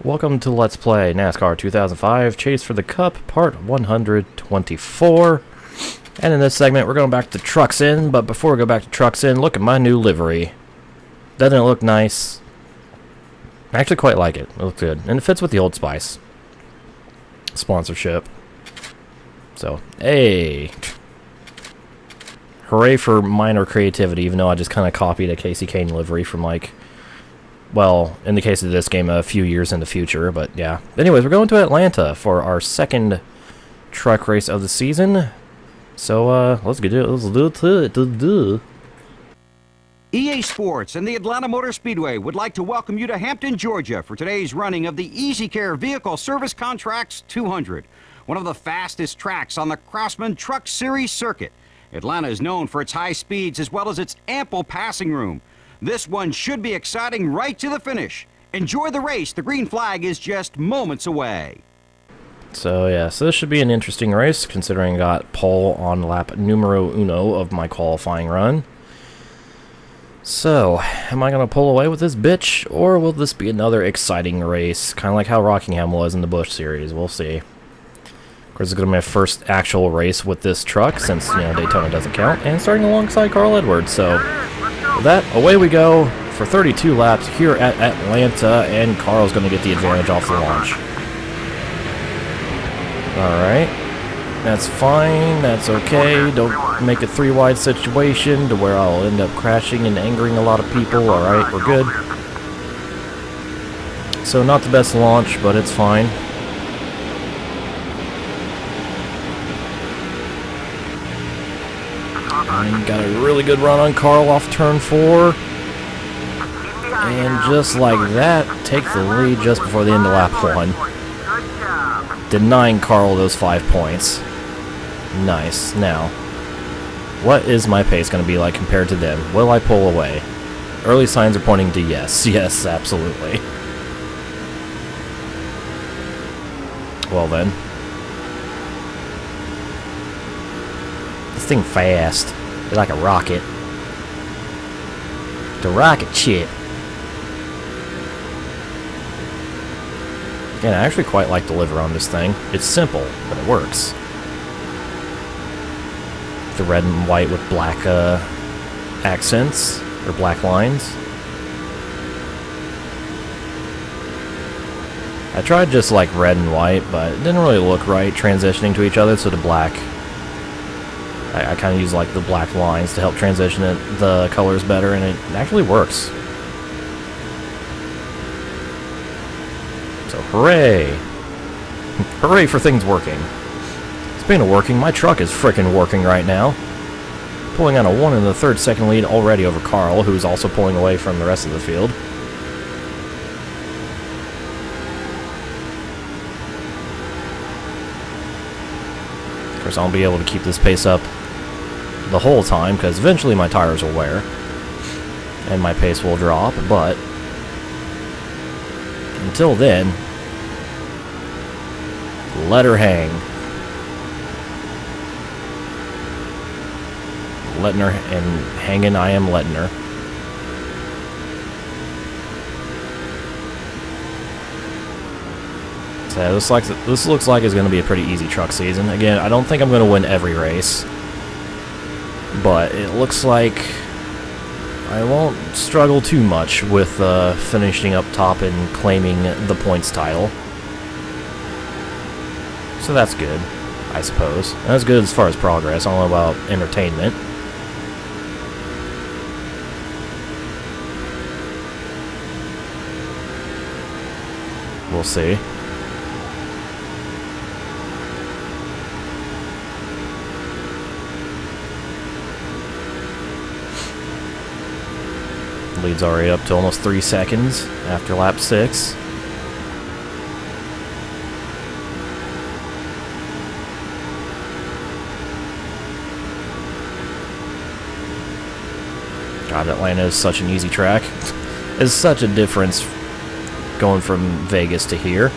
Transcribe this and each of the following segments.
Welcome to Let's Play NASCAR 2005 Chase for the Cup, part 124. And in this segment, we're going back to Trucks In, but before we go back to Trucks In, look at my new livery. Doesn't it look nice? I actually quite like it. It looks good. And it fits with the Old Spice sponsorship. So, hey. Hooray for minor creativity, even though I just kind of copied a Casey Kane livery from, like, well, in the case of this game, a few years in the future, but yeah. Anyways, we're going to Atlanta for our second truck race of the season. So, let's get it. Let's do it. EA Sports and the Atlanta Motor Speedway would like to welcome you to Hampton, Georgia for today's running of the EasyCare Vehicle Service Contracts 200, one of the fastest tracks on the Craftsman Truck Series circuit. Atlanta is known for its high speeds as well as its ample passing room. This one should be exciting right to the finish. Enjoy the race. The green flag is just moments away. So, yeah, so this should be an interesting race, considering I got pole on lap numero uno of my qualifying run. So, am I going to pull away with this bitch, or will this be another exciting race? Kind of like how Rockingham was in the Busch Series. We'll see. Of course, it's going to be my first actual race with this truck, since, you know, Daytona doesn't count, and starting alongside Carl Edwards, so with that, away we go for 32 laps here at Atlanta, and Carl's going to get the advantage off the launch. Alright, that's fine, that's okay. Don't make a three-wide situation to where I'll end up crashing and angering a lot of people. Alright, we're good. So not the best launch, but it's fine. And got a really good run on Carl off turn 4. And just like that, take the lead just before the end of lap 1. Denying Carl those 5 points. Nice. Now, what is my pace going to be like compared to them? Will I pull away? Early signs are pointing to yes. Yes, absolutely. Well then. This thing fast. It's like a rocket. The rocket ship. Again, I actually quite like the liver on this thing. It's simple, but it works. The red and white with black accents, or black lines. I tried just like red and white, but it didn't really look right transitioning to each other, so the black. I kind of use like the black lines to help transition the colors better, and it actually works. So hooray! Hooray for things working. Speaking of working, my truck is frickin' working right now. Pulling on a 1 1/3 second lead already over Carl, who's also pulling away from the rest of the field. Of course, I'll be able to keep this pace up the whole time, because eventually my tires will wear and my pace will drop, but until then, let her hang. Letting her, and hanging I am letting her. So this looks like it's going to be a pretty easy truck season. Again, I don't think I'm going to win every race, but it looks like I won't struggle too much with finishing up top and claiming the points title. So that's good, I suppose. That's good as far as progress. I don't know about entertainment. We'll see. Lead's already up to almost 3 seconds after lap 6. God, Atlanta is such an easy track. It's such a difference going from Vegas to here.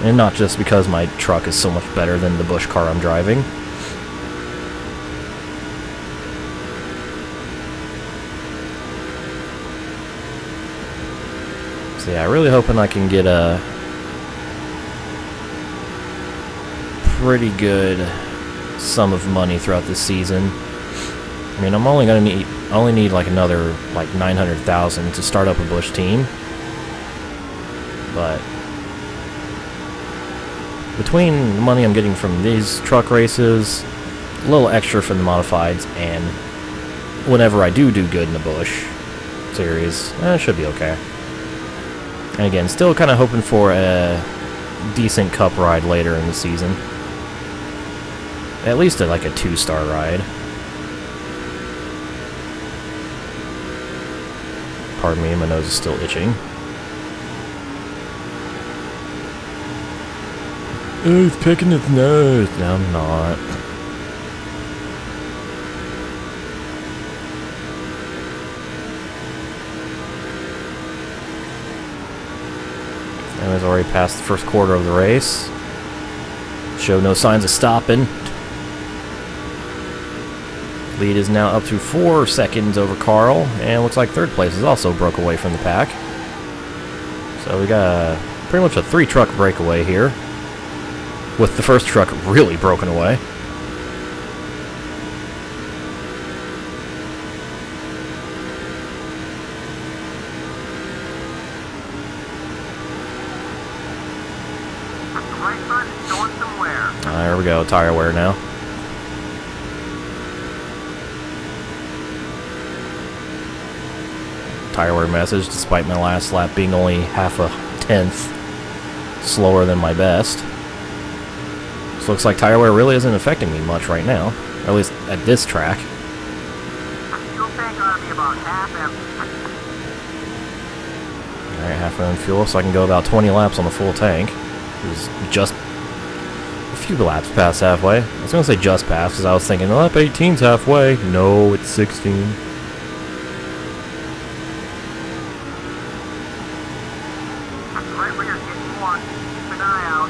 And not just because my truck is so much better than the Busch car I'm driving. So yeah, really hoping I can get a pretty good sum of money throughout this season. I mean, I'm only gonna need like another like 900,000 to start up a Busch team, but between the money I'm getting from these truck races, a little extra from the modifieds, and whenever I do good in the Busch series, it should be okay. And again, still kind of hoping for a decent cup ride later in the season. At least like a 2-star ride. Pardon me, my nose is still itching. Oh, he's picking his nose. No, I'm not. And he's already passed the first quarter of the race. Show no signs of stopping. Lead is now up to 4 seconds over Carl, and looks like third place is also broke away from the pack. So we got pretty much a 3-truck breakaway here, with the first truck really broken away. There we go, tire wear now. Tire wear message, despite my last lap being only half a tenth slower than my best. So looks like tire wear really isn't affecting me much right now, or at least at this track. Fuel tank ought to be about half empty. Alright, half on fuel, so I can go about 20 laps on the full tank. It was just a few laps past halfway. I was going to say just past, because I was thinking, lap 18's halfway. No, it's 16. Right where you're getting one. Keep an eye out.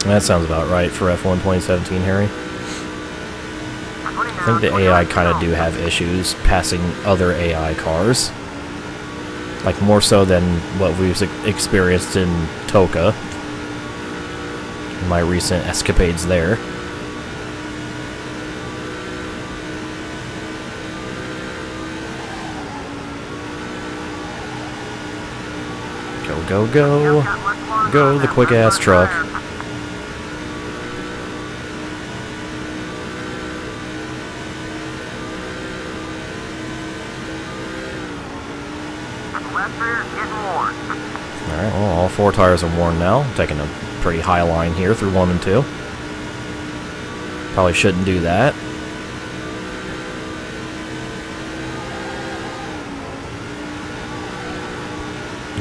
That sounds about right for F1 2017, Harry. I think the AI kind of do have issues passing other AI cars. Like, more so than what we've experienced in Toka. In my recent escapades there. Go, go, go. Go, the quick-ass truck. Alright, well, all 4 tires are worn now. I'm taking a pretty high line here through 1 and 2. Probably shouldn't do that.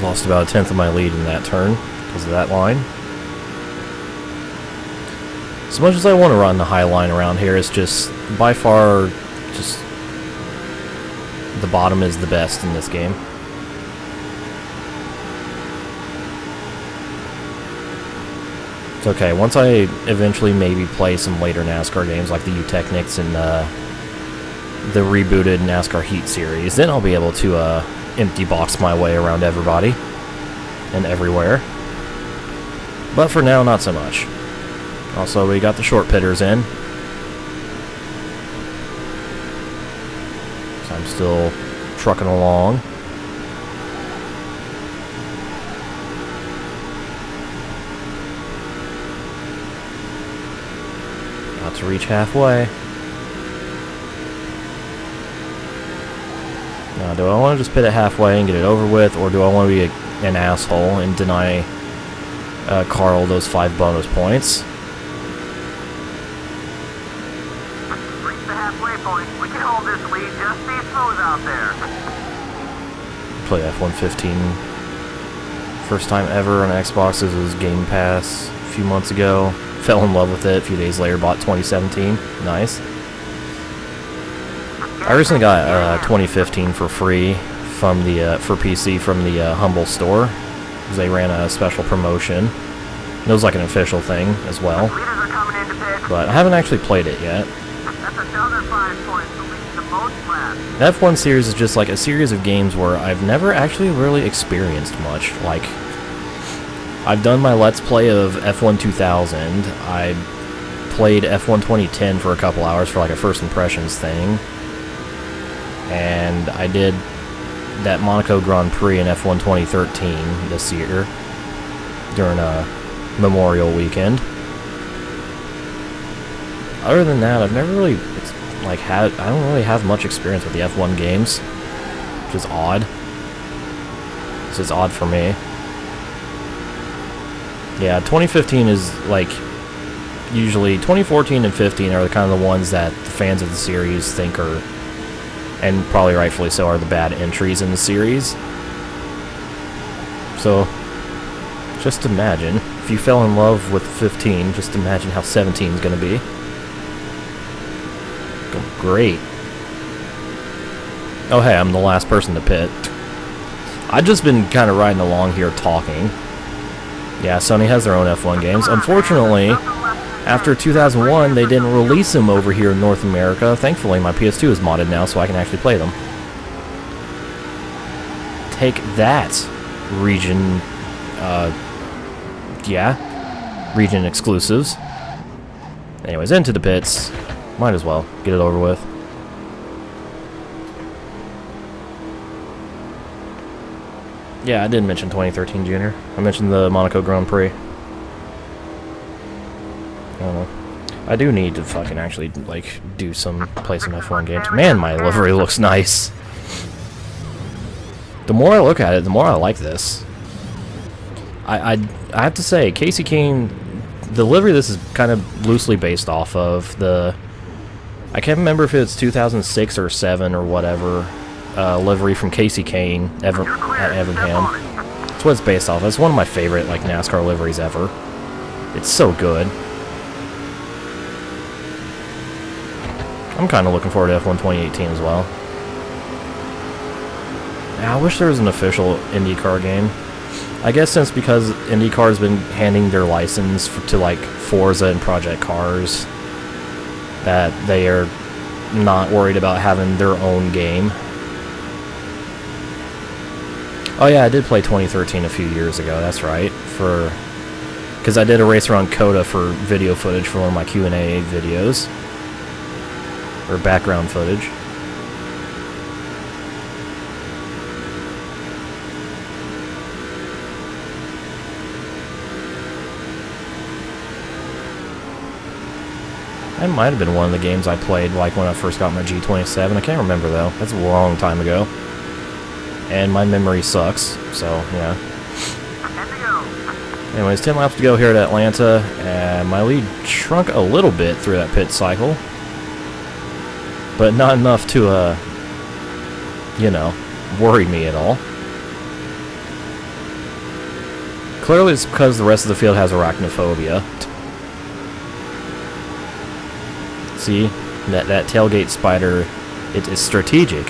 Lost about a tenth of my lead in that turn because of that line. As much as I want to run the high line around here, it's just by far just the bottom is the best in this game. It's okay, once I eventually maybe play some later NASCAR games like the U-Technics and the rebooted NASCAR Heat Series, then I'll be able to empty box my way around everybody and everywhere. But for now, not so much. Also, we got the short pitters in. So I'm still trucking along. About to reach halfway. Now, do I want to just pit it halfway and get it over with, or do I want to be an asshole and deny Carl those 5 bonus points? Reach the halfway point. We can hold this lead. Just stay smooth out there. Play F1 15. First time ever on Xboxes was Game Pass a few months ago. Fell in love with it. A few days later, bought 2017. Nice. I recently got 2015 for free from the for PC from the Humble store, because they ran a special promotion. It was like an official thing as well. Leaders are coming into pit. But I haven't actually played it yet. That's another 5 points to lead. the most laps. The F1 series is just like a series of games where I've never actually really experienced much. Like, I've done my Let's Play of F1 2000. I played F1 2010 for a couple hours for like a first impressions thing. And I did that Monaco Grand Prix in F1 2013 this year during a Memorial weekend. Other than that, I've never really I don't really have much experience with the F1 games, which is odd. This is odd for me. Yeah, 2015 is like, usually 2014 and 15 are kind of the ones that the fans of the series think are, and probably rightfully so, are the bad entries in the series. So, just imagine, if you fell in love with 15, just imagine how 17 is going to be. Great. Oh hey, I'm the last person to pit. I've just been kind of riding along here talking. Yeah, Sony has their own F1 games. Unfortunately, after 2001, they didn't release them over here in North America. Thankfully, my PS2 is modded now, so I can actually play them. Take that, region, yeah, region exclusives. Anyways, into the pits. Might as well get it over with. Yeah, I did mention 2013 Junior. I mentioned the Monaco Grand Prix. I don't know. I do need to fucking actually, like, play some F1 games. Man, my livery looks nice. The more I look at it, the more I like this. I have to say, Casey Kane, the livery this is kind of loosely based off of the... I can't remember if it's 2006 or 7 or whatever, livery from Casey Kane at Evernham. That's what it's based off of. It's one of my favorite, like, NASCAR liveries ever. It's so good. I'm kind of looking forward to F1 2018 as well. Yeah, I wish there was an official IndyCar game. I guess because IndyCar's been handing their license to, like, Forza and Project Cars, that they are not worried about having their own game. Oh yeah, I did play 2013 a few years ago, that's right. Because I did a race around COTA for video footage for one of my Q&A videos. Or background footage. That might have been one of the games I played, like, when I first got my G27. I can't remember, though. That's a long time ago. And my memory sucks, so, yeah. Anyways, 10 laps to go here at Atlanta, and my lead shrunk a little bit through that pit cycle. But not enough to, you know, worry me at all. Clearly it's because the rest of the field has arachnophobia. See, that tailgate spider, it is strategic.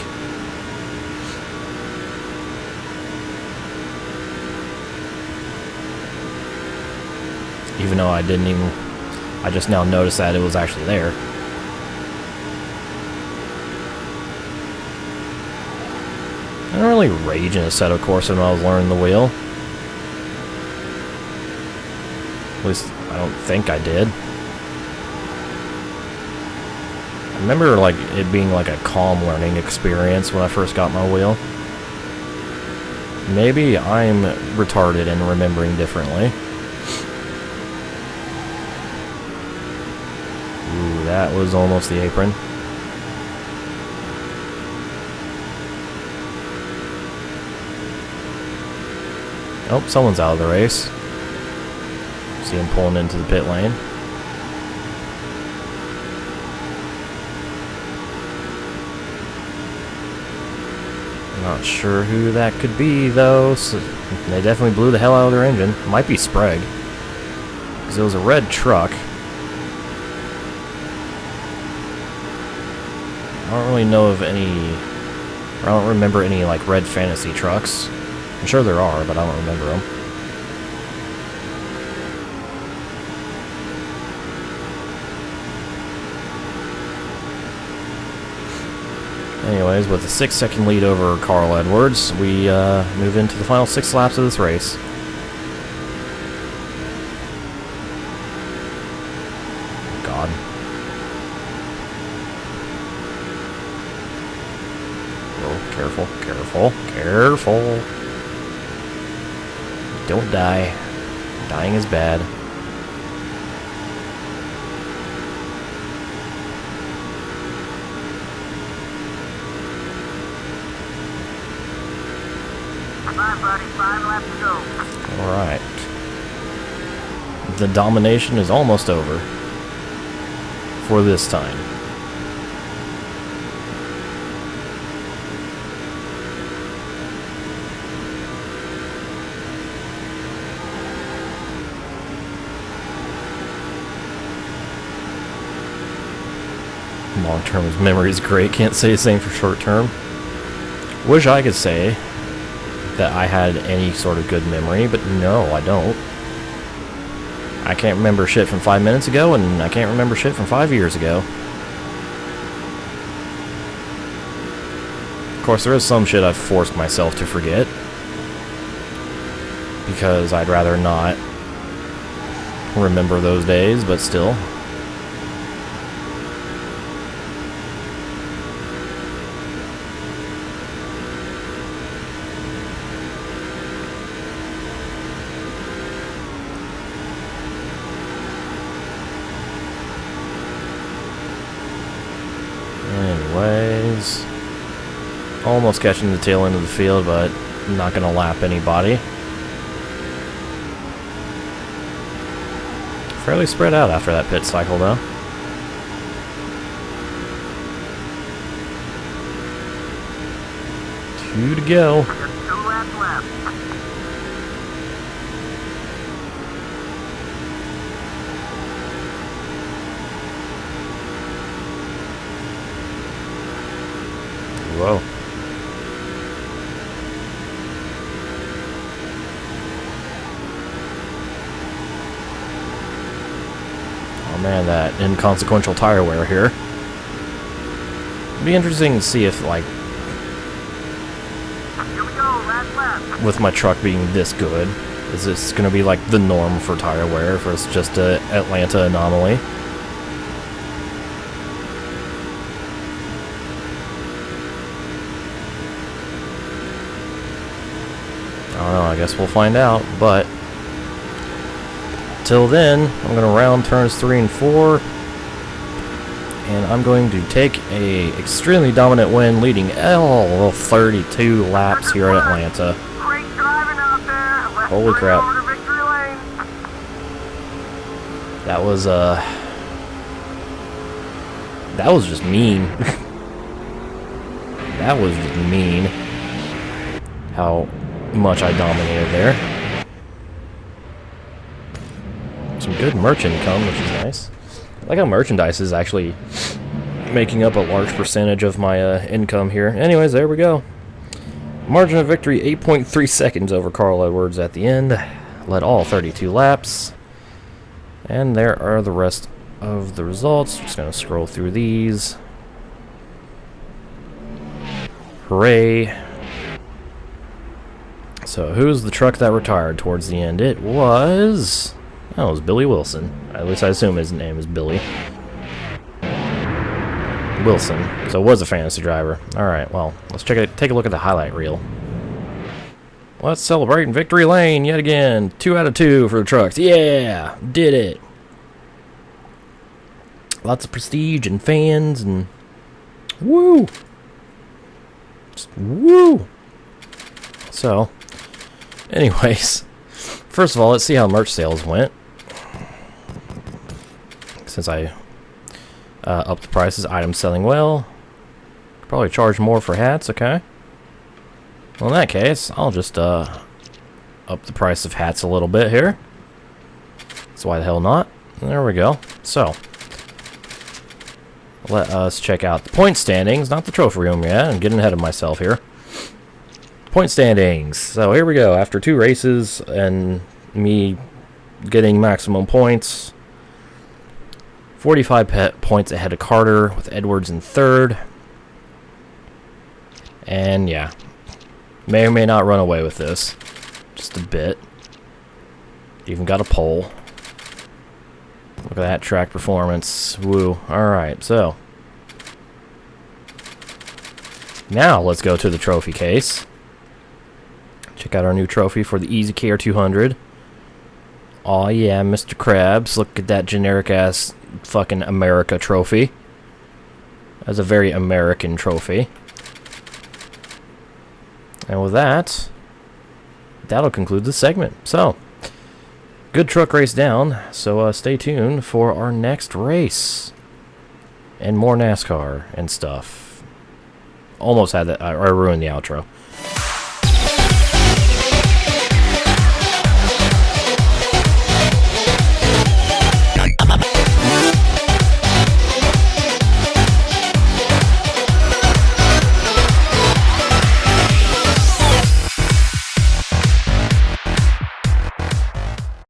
Even though I just now noticed that it was actually there. I don't really rage in a Assetto Corsa when I was learning the wheel. At least, I don't think I did. I remember, like, it being like a calm learning experience when I first got my wheel. Maybe I'm retarded and remembering differently. Ooh, that was almost the apron. Oh, someone's out of the race. See him pulling into the pit lane. Not sure who that could be, though. So they definitely blew the hell out of their engine. Might be Sprague, because it was a red truck. I don't really know of any... I don't remember any, like, red fantasy trucks. I'm sure there are, but I don't remember them. Anyways, with a 6-second lead over Carl Edwards, we move into the final 6 laps of this race. God. Oh, careful, careful, careful. Don't die. Dying is bad. Buddy, 5 laps to go. Alright. The domination is almost over. For this time. Long-term memory is great. Can't say the same for short-term. Wish I could say that I had any sort of good memory, but no, I don't. I can't remember shit from 5 minutes ago, and I can't remember shit from 5 years ago. Of course, there is some shit I've forced myself to forget, because I'd rather not remember those days, but still. Anyways, almost catching the tail end of the field, but not going to lap anybody. Fairly spread out after that pit cycle, though. Two to go. Just 2 laps left. Whoa. Oh man, that inconsequential tire wear here. It'd be interesting to see if, like, Here we go, last lap. with my truck being this good, is this going to be like the norm for tire wear, if it's just a Atlanta anomaly? I don't know, I guess we'll find out, but till then, I'm going to round turns 3 and 4, and I'm going to take a extremely dominant win, leading all 32 laps here at Atlanta. Great driving out there. Let's Holy bring crap. it over to victory lane. That was just mean. That was just mean. How much I dominated there. Some good merch income, which is nice. I like how merchandise is actually making up a large percentage of my income here. Anyways, there we go. Margin of victory, 8.3 seconds over Carl Edwards at the end. Led all 32 laps. And there are the rest of the results. Just going to scroll through these. Hooray. So, who's the truck that retired towards the end? It was Billy Wilson. At least I assume his name is Billy Wilson, because I was a fantasy driver. Alright, well, let's take a look at the highlight reel. Let's celebrate in victory lane yet again. 2 out of 2 for the trucks. Yeah! Did it! Lots of prestige and fans and... Woo! Just woo! So, anyways, first of all, let's see how merch sales went. Since I upped the prices, items selling well. Probably charge more for hats, okay. Well, in that case, I'll just up the price of hats a little bit here. So why the hell not? There we go. So, let us check out the point standings, not the trophy room yet. I'm getting ahead of myself here. Point standings. So here we go. After 2 races and me getting maximum points, 45 points ahead of Carter with Edwards in 3rd. And yeah, may or may not run away with this. Just a bit. Even got a pole. Look at that track performance. Woo. Alright, so. Now let's go to the trophy case. Check out our new trophy for the EasyCare 200. Aw yeah, Mr. Krabs. Look at that generic-ass fucking America trophy. That's a very American trophy. And with that, that'll conclude the segment. So, good truck race down. So stay tuned for our next race. And more NASCAR and stuff. Almost had that. I ruined the outro.